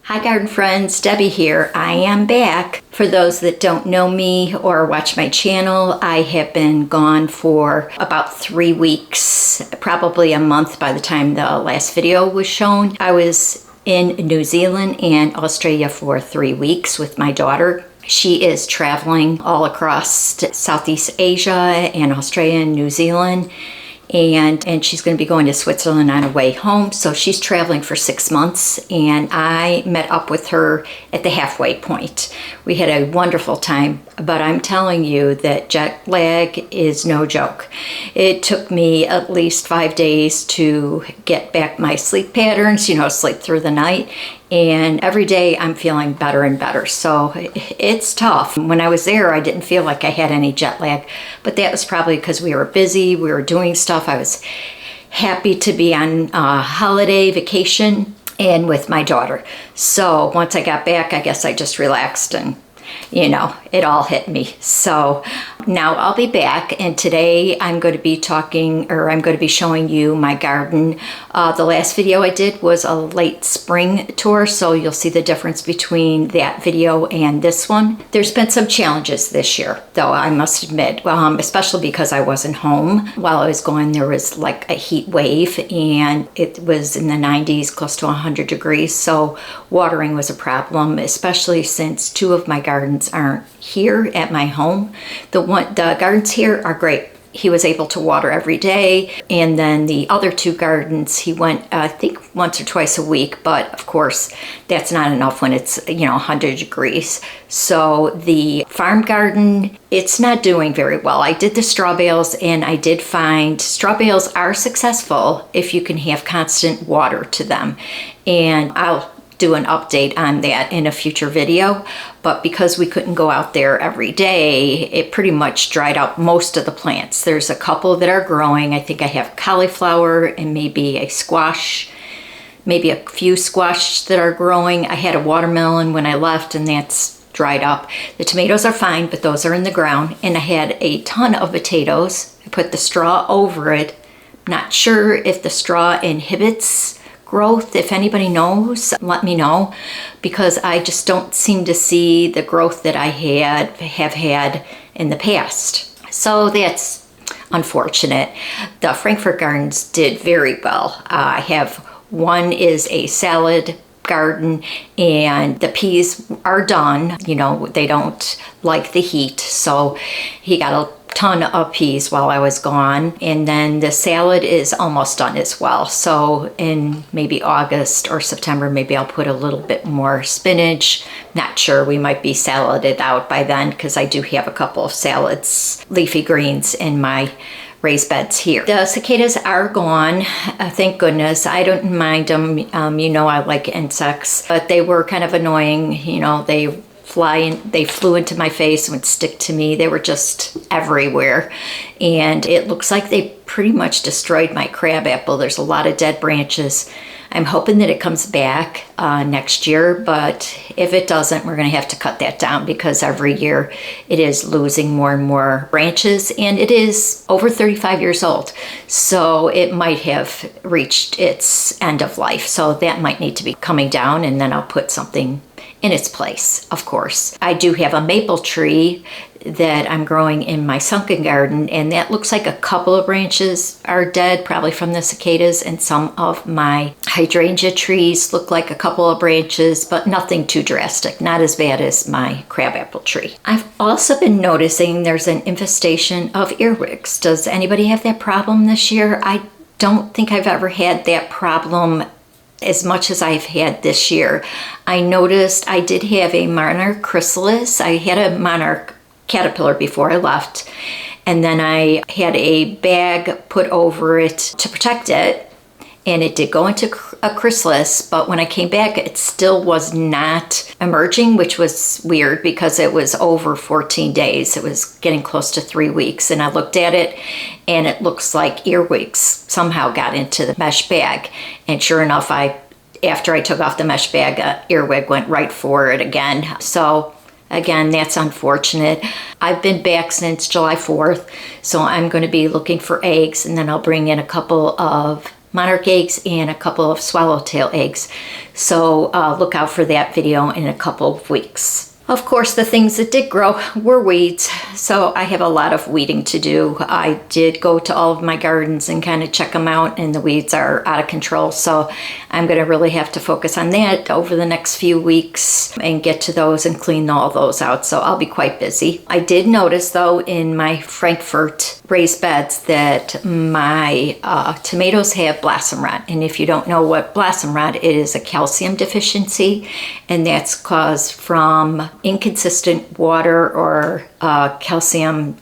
Hi garden friends, Debbie here. I am back. For those that don't know me or watch my channel, I have been gone for about 3 weeks, probably a month by the time the last video was shown. I was in New Zealand and Australia for 3 weeks with my daughter. She is traveling all across Southeast Asia and Australia and New Zealand. And she's going to be going to Switzerland on her way home. So she's traveling for 6 months, and I met up with her at the halfway point. We had a wonderful time, but I'm telling you that jet lag is no joke. It took me at least 5 days to get back my sleep patterns, sleep through the night. And every day I'm feeling better and better. So it's tough. When I was there, I didn't feel like I had any jet lag, but that was probably because we were busy, we were doing stuff. I was happy to be on a holiday vacation and with my daughter. So once I got back, I guess I just relaxed and it all hit me. So now I'll be back, and today I'm going to be showing you my garden. The last video I did was a late spring tour, so you'll see the difference between that video and this one. There's been some challenges this year, though, I must admit, especially because I wasn't home. While I was gone, there was like a heat wave, and it was in the 90s, close to 100 degrees, so watering was a problem, especially since 2 of my gardens aren't here at my home. The gardens here are great. He was able to water every day, and then the other 2 gardens he went I think once or twice a week, but of course that's not enough when it's 100 degrees. So the farm garden, it's not doing very well. I did the straw bales, and I did find straw bales are successful if you can have constant water to them, and I'll do an update on that in a future video. But because we couldn't go out there every day, it pretty much dried out most of the plants. There's a couple that are growing. I think I have cauliflower and maybe a squash, maybe a few squash that are growing. I had a watermelon when I left, and that's dried up. The tomatoes are fine, but those are in the ground. And I had a ton of potatoes. I put the straw over it. Not sure if the straw inhibits growth. If anybody knows, let me know, because I just don't seem to see the growth that I have had in the past. So that's unfortunate. The Frankfurt gardens did very well. I have one is a salad garden, and the peas are done. They don't like the heat, so he got a ton of peas while I was gone, and then the salad is almost done as well. So in maybe August or September, maybe I'll put a little bit more spinach. Not sure, we might be saladed out by then, because I do have a couple of salads, leafy greens in my raised beds here. The cicadas are gone, thank goodness. I don't mind them. I like insects, but they were kind of annoying. They flew into my face and would stick to me. They were just everywhere. And it looks like they pretty much destroyed my crabapple. There's a lot of dead branches. I'm hoping that it comes back next year, but if it doesn't, we're gonna have to cut that down, because every year it is losing more and more branches, and it is over 35 years old. So it might have reached its end of life. So that might need to be coming down, and then I'll put something in its place, of course. I do have a maple tree that I'm growing in my sunken garden, and that looks like a couple of branches are dead, probably from the cicadas, and some of my hydrangea trees look like a couple of branches, but nothing too drastic, not as bad as my crabapple tree. I've also been noticing there's an infestation of earwigs. Does anybody have that problem this year? I don't think I've ever had that problem as much as I've had this year. I noticed I did have a monarch chrysalis. I had a monarch caterpillar before I left, and then I had a bag put over it to protect it, and it did go into a chrysalis, but when I came back, it still was not emerging, which was weird because it was over 14 days. It was getting close to 3 weeks, and I looked at it, and it looks like earwigs somehow got into the mesh bag. And sure enough, after I took off the mesh bag, an earwig went right for it again. So again, that's unfortunate. I've been back since July 4th, so I'm going to be looking for eggs, and then I'll bring in a couple of monarch eggs and a couple of swallowtail eggs. So look out for that video in a couple of weeks. Of course, the things that did grow were weeds, so I have a lot of weeding to do. I did go to all of my gardens and kind of check them out, and the weeds are out of control, so I'm going to really have to focus on that over the next few weeks and get to those and clean all those out, so I'll be quite busy. I did notice, though, in my Frankfurt raised beds that my tomatoes have blossom rot, and if you don't know what blossom rot, it is a calcium deficiency, and that's caused from inconsistent water or calcium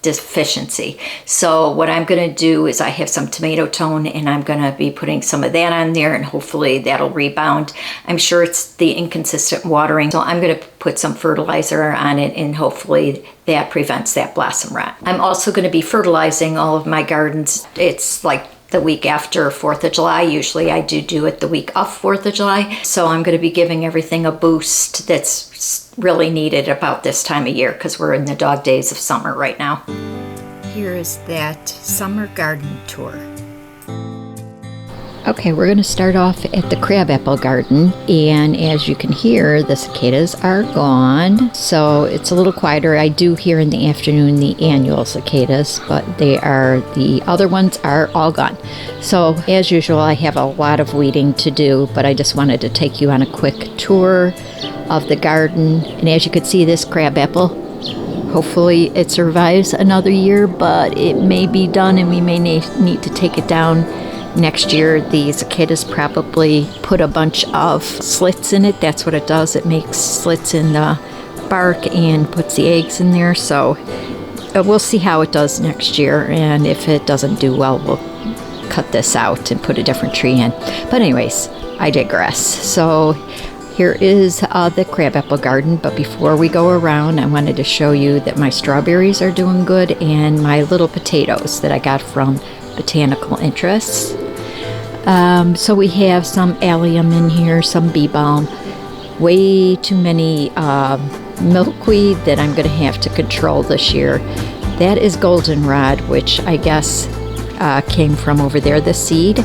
deficiency. So what I'm going to do is I have some tomato tone, and I'm going to be putting some of that on there, and hopefully that'll rebound. I'm sure it's the inconsistent watering, so I'm going to put some fertilizer on it, and hopefully that prevents that blossom rot. I'm also going to be fertilizing all of my gardens. It's like the week after 4th of July. Usually I do it the week of 4th of July. So I'm going to be giving everything a boost that's really needed about this time of year, because we're in the dog days of summer right now. Here is that summer garden tour. Okay, we're going to start off at the crabapple garden, and as you can hear, the cicadas are gone, so it's a little quieter. I do hear in the afternoon the annual cicadas, but the other ones are all gone. So as usual, I have a lot of weeding to do, but I just wanted to take you on a quick tour of the garden. And as you can see, this crabapple, hopefully it survives another year, but it may be done and we may need to take it down next year. The cicadas probably put a bunch of slits in it. That's what it does. It makes slits in the bark and puts the eggs in there. So we'll see how it does next year. And if it doesn't do well, we'll cut this out and put a different tree in. But anyways, I digress. So here is the crabapple garden. But before we go around, I wanted to show you that my strawberries are doing good, and my little potatoes that I got from Botanical Interests. So we have some allium in here, some bee balm, way too many milkweed that I'm going to have to control this year. That is goldenrod, which I guess came from over there, the seed.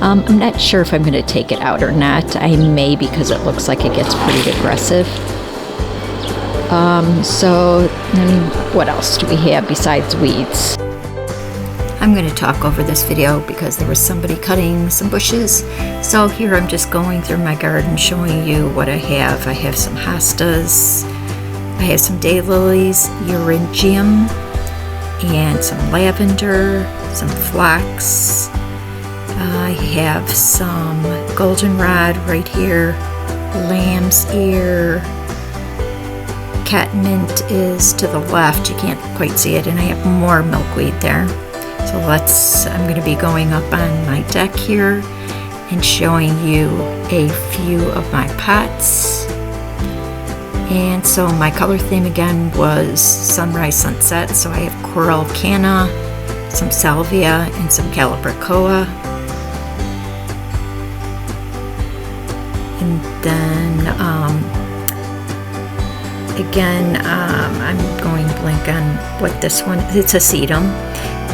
I'm not sure if I'm going to take it out or not. I may, because it looks like it gets pretty aggressive. So then what else do we have besides weeds? I'm going to talk over this video because there was somebody cutting some bushes. So here I'm just going through my garden showing you what I have. I have some hostas, I have some daylilies, eurygium, and some lavender, some phlox. I have some goldenrod right here, lamb's ear, catmint is to the left, you can't quite see it, and I have more milkweed there. So I'm going to be going up on my deck here and showing you a few of my pots. And so my color theme again was sunrise sunset. So I have coral canna, some salvia, and some calibrachoa. And then again, I'm going blank on what this one is. It's a sedum.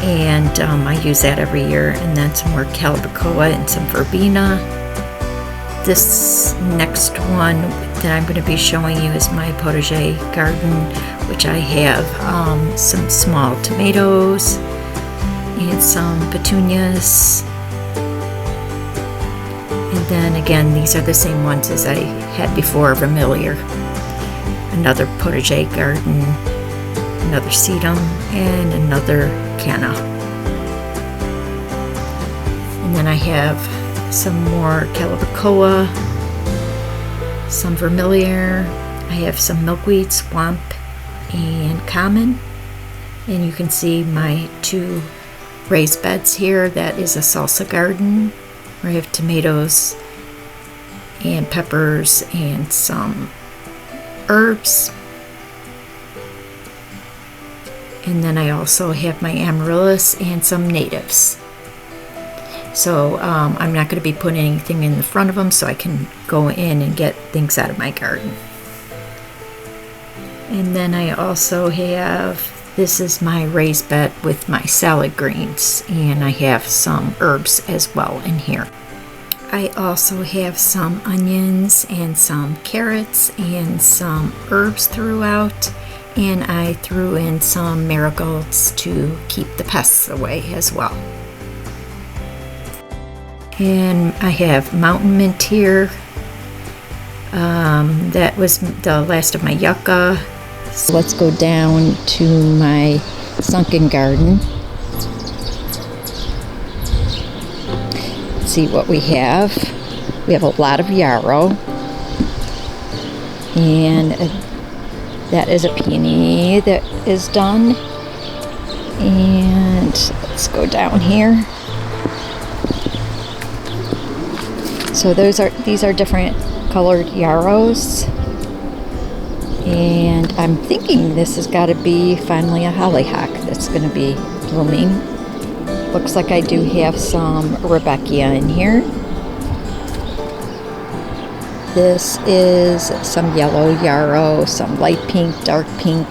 And I use that every year, and then some more calibrachoa and some verbena. This next one that I'm going to be showing you is my potager garden, which I have some small tomatoes and some petunias. And then again, these are the same ones as I had before, vermilion. Another potager garden, another sedum, and another canna. And then I have some more calibrachoa, some vermilion. I have some milkweed, swamp, and common. And you can see my two raised beds here. That is a salsa garden where I have tomatoes and peppers and some herbs. And then I also have my amaryllis and some natives. So I'm not going to be putting anything in the front of them, so I can go in and get things out of my garden. And then I also have This is my raised bed with my salad greens, and I have some herbs as well in here. I also have some onions and some carrots and some herbs throughout, and I threw in some marigolds to keep the pests away as well. And I have mountain mint here. That was the last of my yucca. So let's go down to my sunken garden. Let's see what we have. We have a lot of yarrow. And that is a peony that is done. And let's go down here. So these are different colored yarrows. And I'm thinking this has got to be finally a hollyhock that's going to be blooming. Looks like I do have some Rebecca in here. This is some yellow yarrow, some light pink, dark pink,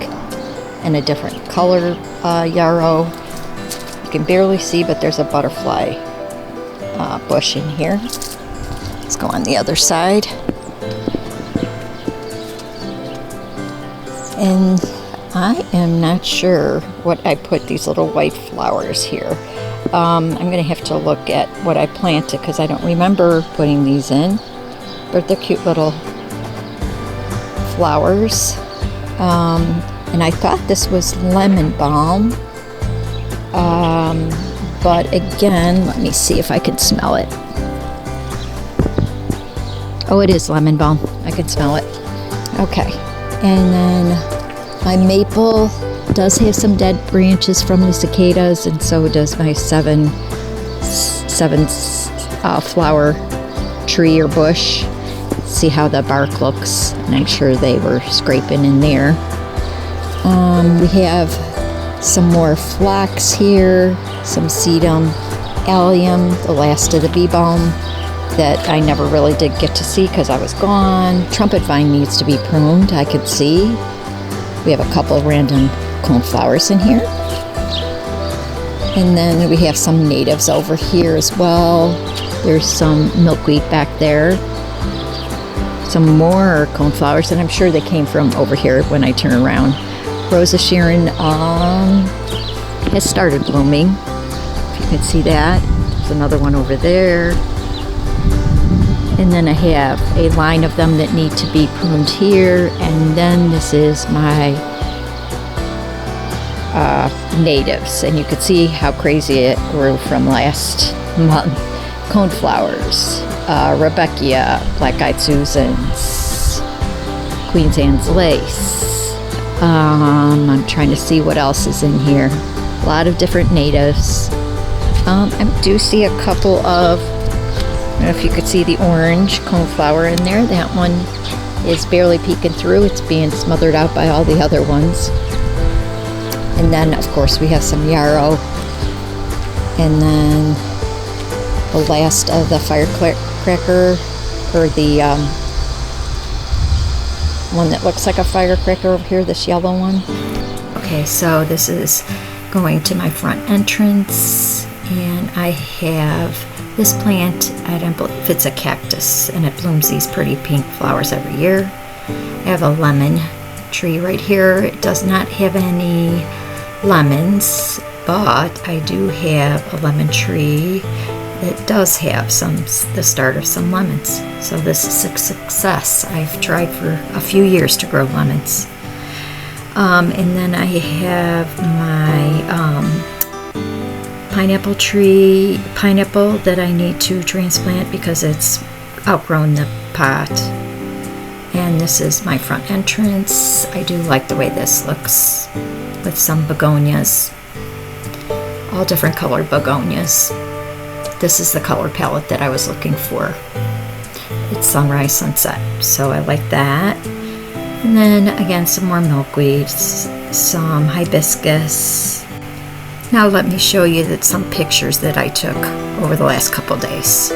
and a different color yarrow. You can barely see, but there's a butterfly bush in here. Let's go on the other side. And I am not sure what I put these little white flowers here. I'm going to have to look at what I planted because I don't remember putting these in. But they're cute little flowers. And I thought this was lemon balm. But again, let me see if I can smell it. Oh, it is lemon balm. I can smell it. Okay. And then my maple does have some dead branches from the cicadas, and so does my seven flower tree or bush. See how the bark looks, and I'm sure they were scraping in there. We have some more phlox here, some sedum, allium, the last of the bee balm that I never really did get to see because I was gone. Trumpet vine needs to be pruned, I could see. We have a couple random coneflowers in here. And then we have some natives over here as well. There's some milkweed back there. Some more coneflowers, and I'm sure they came from over here when I turn around. Rosa Sharon has started blooming. If you can see that. There's another one over there. And then I have a line of them that need to be pruned here. And then this is my natives. And you can see how crazy it grew from last month. Coneflowers, Rebecca, Black-Eyed Susans, Queen's Anne's Lace. I'm trying to see what else is in here. A lot of different natives. I do see a couple of, I don't know if you could see the orange coneflower in there. That one is barely peeking through. It's being smothered out by all the other ones. And then, of course, we have some yarrow. And then the last of the firecracker, or the one that looks like a firecracker over here, this yellow one. Okay, so this is going to my front entrance, and I have this plant. I don't believe it's a cactus, and it blooms these pretty pink flowers every year. I have a lemon tree right here. It does not have any lemons, but I do have a lemon tree that does have the start of some lemons. So this is a success. I've tried for a few years to grow lemons. And then I have my pineapple that I need to transplant because it's outgrown the pot. And this is my front entrance. I do like the way this looks with some begonias, all different colored begonias. This is the color palette that I was looking for. It's sunrise, sunset, so I like that. And then again, some more milkweeds, some hibiscus. Now let me show you some pictures that I took over the last couple days.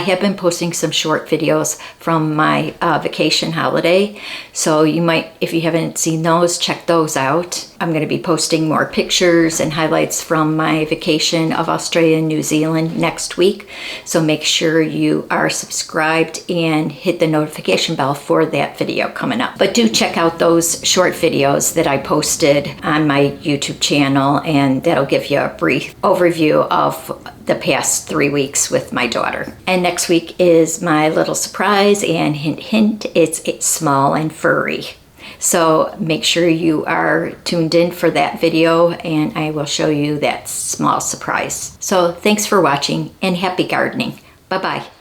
have been posting some short videos from my vacation holiday. So you might, if you haven't seen those, check those out. I'm going to be posting more pictures and highlights from my vacation of Australia and New Zealand next week. So make sure you are subscribed and hit the notification bell for that video coming up. But do check out those short videos that I posted on my YouTube channel, and that'll give you a brief overview of the past 3 weeks with my daughter. And next week is my little surprise, and hint, hint, it's small and furry. So make sure you are tuned in for that video, and I will show you that small surprise. So thanks for watching, and happy gardening. Bye-bye.